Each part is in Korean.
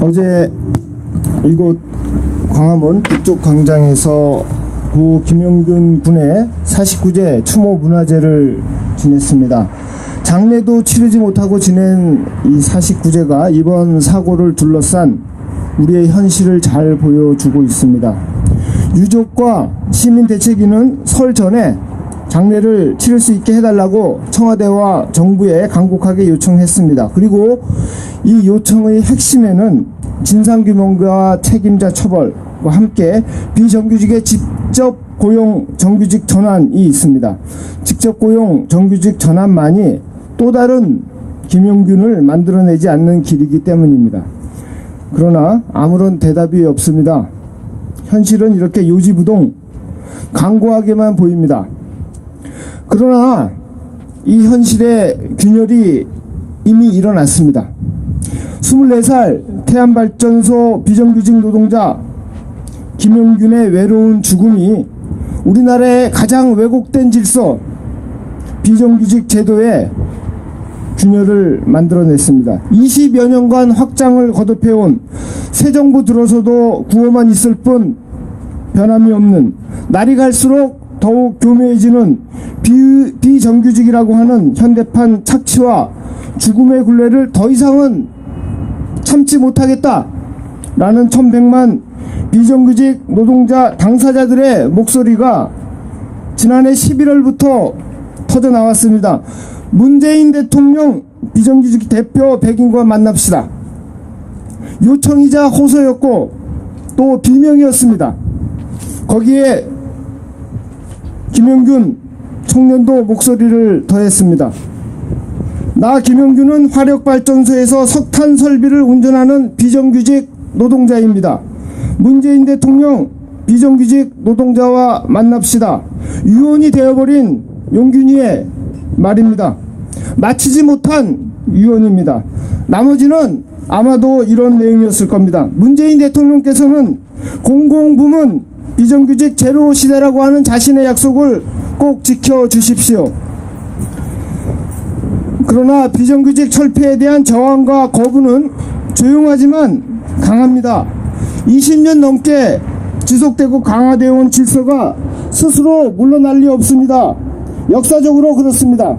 어제 이곳 광화문 북쪽 광장에서 고 김영균 군의 49제 추모 문화제를 지냈습니다. 장례도 치르지 못하고 지낸 이 49제가 이번 사고를 둘러싼 우리의 현실을 잘 보여주고 있습니다. 유족과 시민대책위는 설 전에 장례를 치를 수 있게 해달라고 청와대와 정부에 간곡하게 요청했습니다. 그리고 이 요청의 핵심에는 진상규명과 책임자 처벌과 함께 비정규직의 직접 고용 정규직 전환이 있습니다. 직접 고용 정규직 전환만이 또 다른 김영균을 만들어내지 않는 길이기 때문입니다. 그러나 아무런 대답이 없습니다. 현실은 이렇게 요지부동 강고하게만 보입니다. 그러나 이 현실의 균열이 이미 일어났습니다. 24살 태안발전소 비정규직 노동자 김영균의 외로운 죽음이 우리나라의 가장 왜곡된 질서, 비정규직 제도의 균열을 만들어냈습니다. 20여 년간 확장을 거듭해온 새 정부 들어서도 구호만 있을 뿐 변함이 없는, 날이 갈수록 더욱 교묘해지는 비정규직이라고 하는 현대판 착취와 죽음의 굴레를 더 이상은 참지 못하겠다라는 1100만 비정규직 노동자 당사자들의 목소리가 지난해 11월부터 터져나왔습니다. 문재인 대통령 비정규직 대표 백인과 만납시다. 요청이자 호소였고 또 비명이었습니다. 거기에 김영균 청년도 목소리를 더했습니다. 나 김영균은 화력발전소에서 석탄 설비를 운전하는 비정규직 노동자입니다. 문재인 대통령 비정규직 노동자와 만납시다. 유언이 되어버린 용균이의 말입니다. 마치지 못한 유언입니다. 나머지는 아마도 이런 내용이었을 겁니다. 문재인 대통령께서는 공공부문 비정규직 제로 시대라고 하는 자신의 약속을 꼭 지켜주십시오. 그러나 비정규직 철폐에 대한 저항과 거부는 조용하지만 강합니다. 20년 넘게 지속되고 강화되어 온 질서가 스스로 물러날 리 없습니다. 역사적으로 그렇습니다.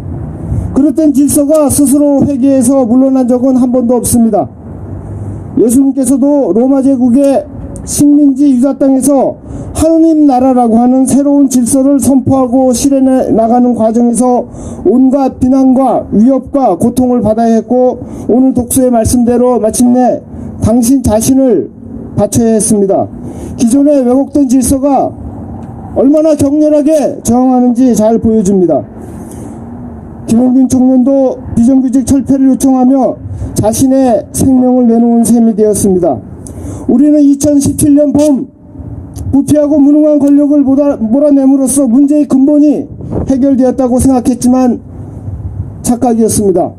그렇던 질서가 스스로 회개해서 물러난 적은 한 번도 없습니다. 예수님께서도 로마 제국의 식민지 유다 땅에서 하느님 나라라고 하는 새로운 질서를 선포하고 실현해 나가는 과정에서 온갖 비난과 위협과 고통을 받아야 했고, 오늘 독서의 말씀대로 마침내 당신 자신을 바쳐야 했습니다. 기존의 왜곡된 질서가 얼마나 격렬하게 저항하는지 잘 보여줍니다. 김영균 청년도 비정규직 철폐를 요청하며 자신의 생명을 내놓은 셈이 되었습니다. 우리는 2017년 봄 부패하고 무능한 권력을 몰아내므로써 문제의 근본이 해결되었다고 생각했지만 착각이었습니다.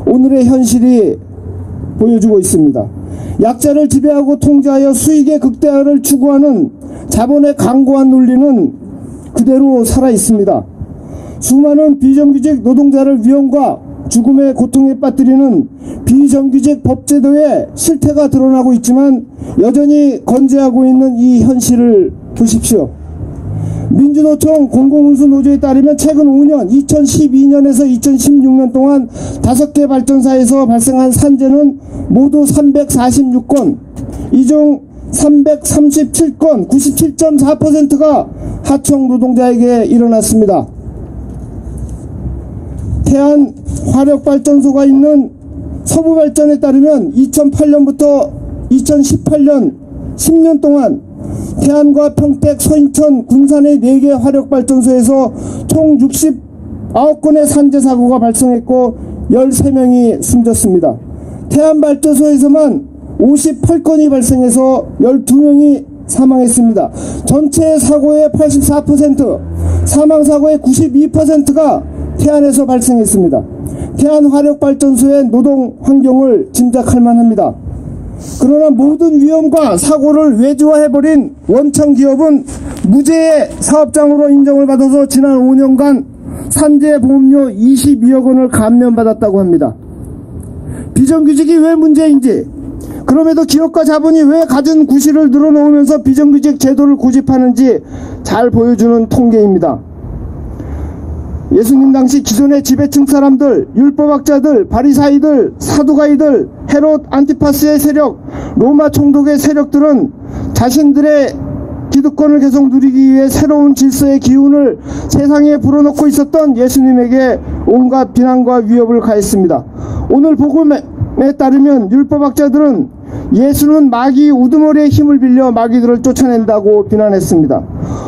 오늘의 현실이 보여주고 있습니다. 약자를 지배하고 통제하여 수익의 극대화를 추구하는 자본의 강고한 논리는 그대로 살아 있습니다. 수많은 비정규직 노동자를 위험과 죽음의 고통에 빠뜨리는 비정규직 법제도의 실태가 드러나고 있지만 여전히 건재하고 있는 이 현실을 보십시오. 민주노총 공공운수노조에 따르면 최근 5년 2012년에서 2016년 동안 5개 발전사에서 발생한 산재는 모두 346건, 이 중 337건 97.4%가 하청 노동자에게 일어났습니다. 태안 화력발전소가 있는 서부발전에 따르면 2008년부터 2018년 10년 동안 태안과 평택, 서인천, 군산의 4개 화력발전소에서 총 69건의 산재 사고가 발생했고 13명이 숨졌습니다. 태안발전소에서만 58건이 발생해서 12명이 사망했습니다. 전체 사고의 84%, 사망사고의 92%가 태안에서 발생했습니다. 태안 화력발전소의 노동 환경을 짐작할 만합니다. 그러나 모든 위험과 사고를 외주화해버린 원청 기업은 무죄의 사업장으로 인정을 받아서 지난 5년간 산재 보험료 22억 원을 감면받았다고 합니다. 비정규직이 왜 문제인지, 그럼에도 기업가 자본이 왜 갖은 구실을 늘어놓으면서 비정규직 제도를 고집하는지 잘 보여주는 통계입니다. 예수님 당시 기존의 지배층 사람들, 율법학자들, 바리사이들, 사두가이들, 헤롯 안티파스의 세력, 로마 총독의 세력들은 자신들의 기득권을 계속 누리기 위해 새로운 질서의 기운을 세상에 불어넣고 있었던 예수님에게 온갖 비난과 위협을 가했습니다. 오늘 복음에 따르면 율법학자들은 예수는 마귀 우두머리의 힘을 빌려 마귀들을 쫓아낸다고 비난했습니다.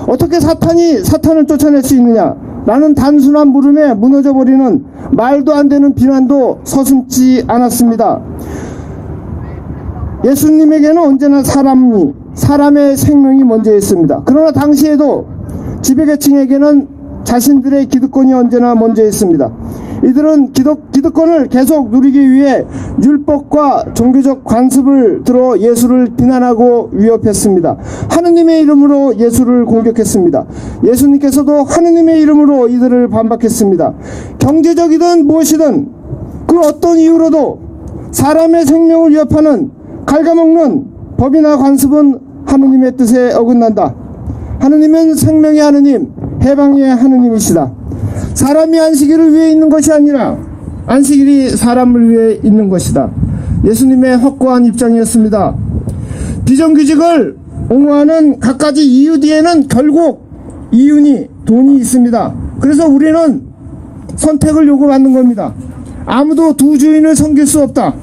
어떻게 사탄이 사탄을 쫓아낼 수 있느냐? 라는 단순한 물음에 무너져버리는 말도 안 되는 비난도 서슴지 않았습니다. 예수님에게는 언제나 사람의 생명이 먼저였습니다. 그러나 당시에도 지배계층에게는 자신들의 기득권이 언제나 먼저였습니다. 이들은 기득권을 계속 누리기 위해 율법과 종교적 관습을 들어 예수를 비난하고 위협했습니다. 하느님의 이름으로 예수를 공격했습니다. 예수님께서도 하느님의 이름으로 이들을 반박했습니다. 경제적이든 무엇이든 그 어떤 이유로도 사람의 생명을 위협하는 갉아먹는 법이나 관습은 하느님의 뜻에 어긋난다. 하느님은 생명의 하느님, 해방의 하느님이시다. 사람이 안식일을 위해 있는 것이 아니라 안식일이 사람을 위해 있는 것이다. 예수님의 확고한 입장이었습니다. 비정규직을 옹호하는 갖가지 이유 뒤에는 결국 이윤이 돈이 있습니다. 그래서 우리는 선택을 요구받는 겁니다. 아무도 두 주인을 섬길 수 없다.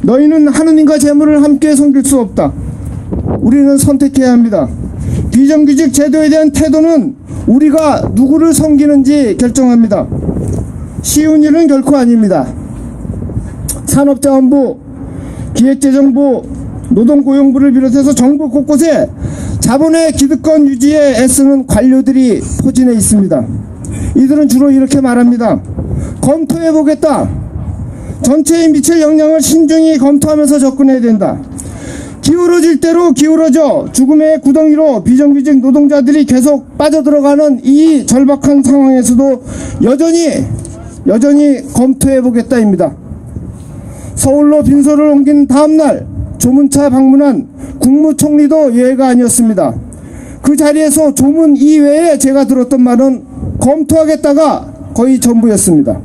너희는 하느님과 재물을 함께 섬길 수 없다. 우리는 선택해야 합니다. 비정규직 제도에 대한 태도는 우리가 누구를 섬기는지 결정합니다. 쉬운 일은 결코 아닙니다. 산업자원부, 기획재정부, 노동고용부를 비롯해서 정부 곳곳에 자본의 기득권 유지에 애쓰는 관료들이 포진해 있습니다. 이들은 주로 이렇게 말합니다. 검토해보겠다. 전체에 미칠 영향을 신중히 검토하면서 접근해야 된다. 기울어질 대로 기울어져 죽음의 구덩이로 비정규직 노동자들이 계속 빠져들어가는 이 절박한 상황에서도 여전히 검토해보겠다입니다. 서울로 빈소를 옮긴 다음날 조문차 방문한 국무총리도 예외가 아니었습니다. 그 자리에서 조문 이외에 제가 들었던 말은 검토하겠다가 거의 전부였습니다.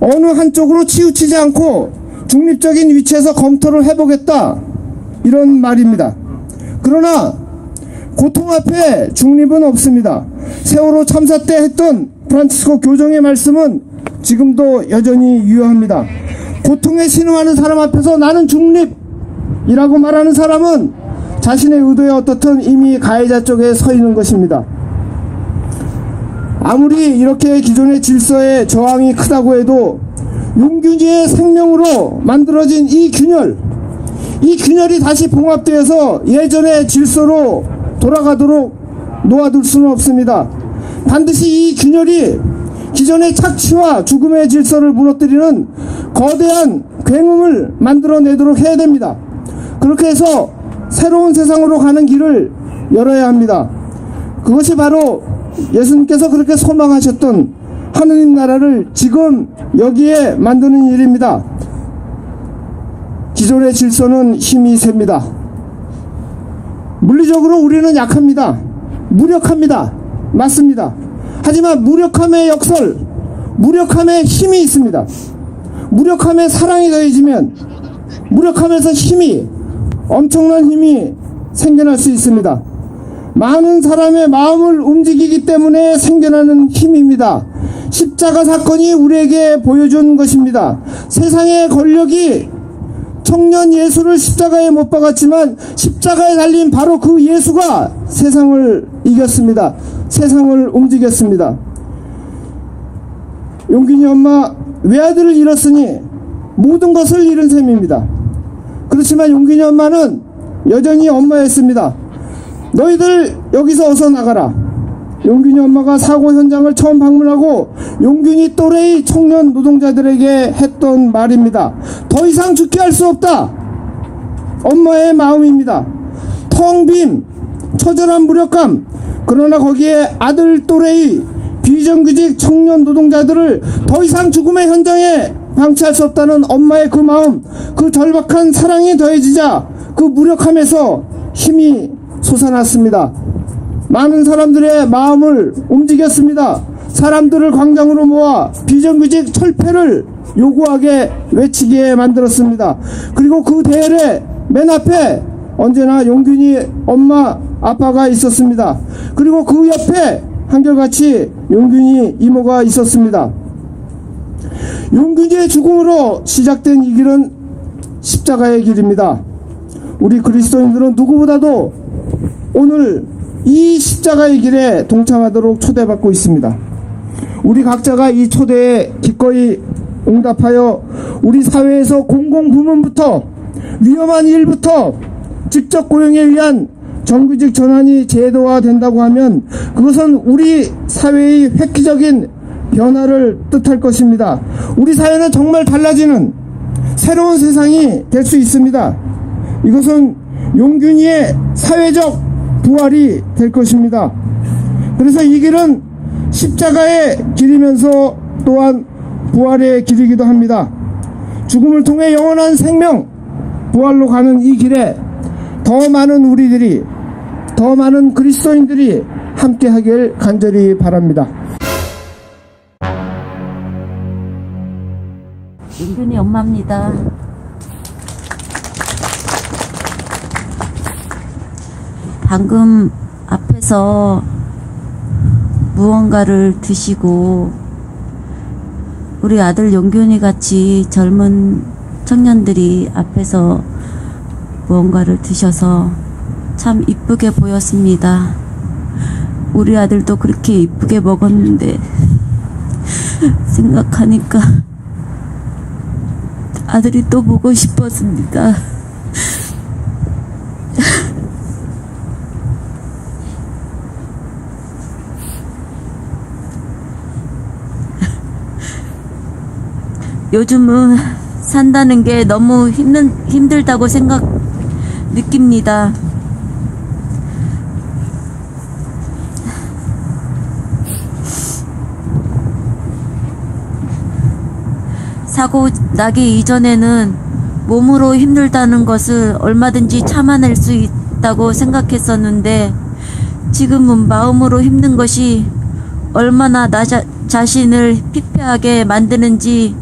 어느 한쪽으로 치우치지 않고 중립적인 위치에서 검토를 해보겠다, 이런 말입니다. 그러나 고통 앞에 중립은 없습니다. 세월호 참사 때 했던 프란치스코 교정의 말씀은 지금도 여전히 유효합니다. 고통에 신음하는 사람 앞에서 나는 중립이라고 말하는 사람은 자신의 의도에 어떻든 이미 가해자 쪽에 서 있는 것입니다. 아무리 이렇게 기존의 질서에 저항이 크다고 해도 용균이의 생명으로 만들어진 이 균열이 다시 봉합되어서 예전의 질서로 돌아가도록 놓아둘 수는 없습니다. 반드시 이 균열이 기존의 착취와 죽음의 질서를 무너뜨리는 거대한 굉음을 만들어내도록 해야 됩니다. 그렇게 해서 새로운 세상으로 가는 길을 열어야 합니다. 그것이 바로 예수님께서 그렇게 소망하셨던 하느님 나라를 지금 여기에 만드는 일입니다. 기존의 질서는 힘이 셉니다. 물리적으로 우리는 약합니다. 무력합니다. 맞습니다. 하지만 무력함의 역설, 무력함의 힘이 있습니다. 무력함에 사랑이 더해지면 무력함에서 엄청난 힘이 생겨날 수 있습니다. 많은 사람의 마음을 움직이기 때문에 생겨나는 힘입니다. 십자가 사건이 우리에게 보여준 것입니다. 세상의 권력이 청년 예수를 십자가에 못 박았지만 십자가에 달린 바로 그 예수가 세상을 이겼습니다. 세상을 움직였습니다. 용균이 엄마 외아들을 잃었으니 모든 것을 잃은 셈입니다. 그렇지만 용균이 엄마는 여전히 엄마였습니다. 너희들 여기서 어서 나가라. 용균이 엄마가 사고 현장을 처음 방문하고 용균이 또래의 청년 노동자들에게 했던 말입니다. 더 이상 죽게 할 수 없다. 엄마의 마음입니다. 텅 빈 처절한 무력감, 그러나 거기에 아들 또래의 비정규직 청년 노동자들을 더 이상 죽음의 현장에 방치할 수 없다는 엄마의 그 마음, 그 절박한 사랑이 더해지자 그 무력함에서 힘이 솟아났습니다. 많은 사람들의 마음을 움직였습니다. 사람들을 광장으로 모아 비정규직 철폐를 요구하게 외치게 만들었습니다. 그리고 그 대열의 맨 앞에 언제나 용균이 엄마 아빠가 있었습니다. 그리고 그 옆에 한결같이 용균이 이모가 있었습니다. 용균이의 죽음으로 시작된 이 길은 십자가의 길입니다. 우리 그리스도인들은 누구보다도 오늘 이 십자가의 길에 동참하도록 초대받고 있습니다. 우리 각자가 이 초대에 기꺼이 응답하여 우리 사회에서 공공부문부터 위험한 일부터 직접 고용에 의한 정규직 전환이 제도화된다고 하면 그것은 우리 사회의 획기적인 변화를 뜻할 것입니다. 우리 사회는 정말 달라지는 새로운 세상이 될 수 있습니다. 이것은 용균이의 사회적 부활이 될 것입니다. 그래서 이 길은 십자가의 길이면서 또한 부활의 길이기도 합니다. 죽음을 통해 영원한 생명, 부활로 가는 이 길에 더 많은 우리들이, 더 많은 그리스도인들이 함께 하길 간절히 바랍니다. 용균이 엄마입니다. 방금 앞에서 무언가를 드시고 우리 아들 용균이 같이 젊은 청년들이 앞에서 무언가를 드셔서 참 이쁘게 보였습니다. 우리 아들도 그렇게 이쁘게 먹었는데 생각하니까 아들이 또 보고 싶었습니다. 요즘은 산다는 게 너무 힘들다고 느낍니다. 사고 나기 이전에는 몸으로 힘들다는 것을 얼마든지 참아낼 수 있다고 생각했었는데 지금은 마음으로 힘든 것이 얼마나 나 자신을 피폐하게 만드는지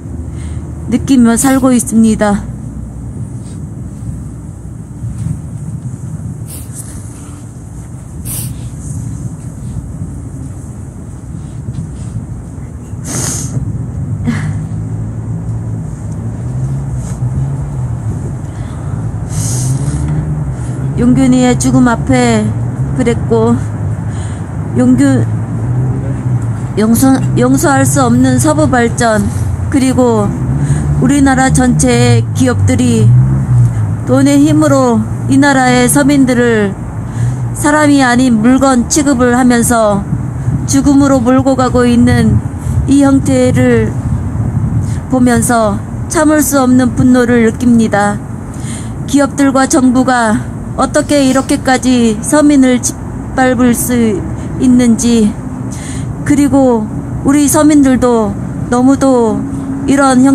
느끼며 살고 있습니다. 용균이의 죽음 앞에 그랬고 용서할 수 없는 서부 발전 그리고 우리나라 전체의 기업들이 돈의 힘으로 이 나라의 서민들을 사람이 아닌 물건 취급을 하면서 죽음으로 몰고 가고 있는 이 형태를 보면서 참을 수 없는 분노를 느낍니다. 기업들과 정부가 어떻게 이렇게까지 서민을 짓밟을 수 있는지, 그리고 우리 서민들도 너무도 이런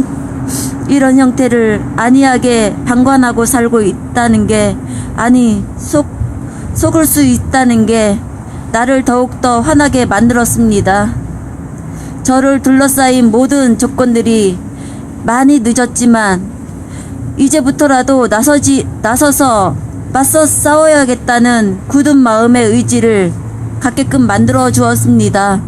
형태를 안이하게 방관하고 살고 있다는 게, 아니 속을 수 있다는 게 나를 더욱더 화나게 만들었습니다. 저를 둘러싸인 모든 조건들이 많이 늦었지만 이제부터라도 나서서 맞서 싸워야겠다는 굳은 마음의 의지를 갖게끔 만들어 주었습니다.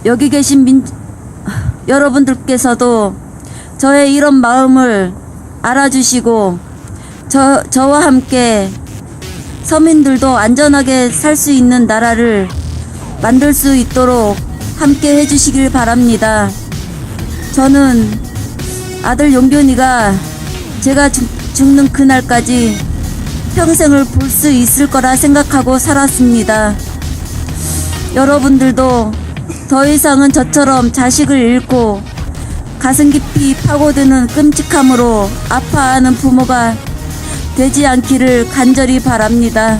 여기 계신 여러분들께서도 저의 이런 마음을 알아주시고 저와 함께 서민들도 안전하게 살 수 있는 나라를 만들 수 있도록 함께 해주시길 바랍니다. 저는 아들 용균이가 제가 죽는 그날까지 평생을 볼 수 있을 거라 생각하고 살았습니다. 여러분들도 더 이상은 저처럼 자식을 잃고 가슴 깊이 파고드는 끔찍함으로 아파하는 부모가 되지 않기를 간절히 바랍니다.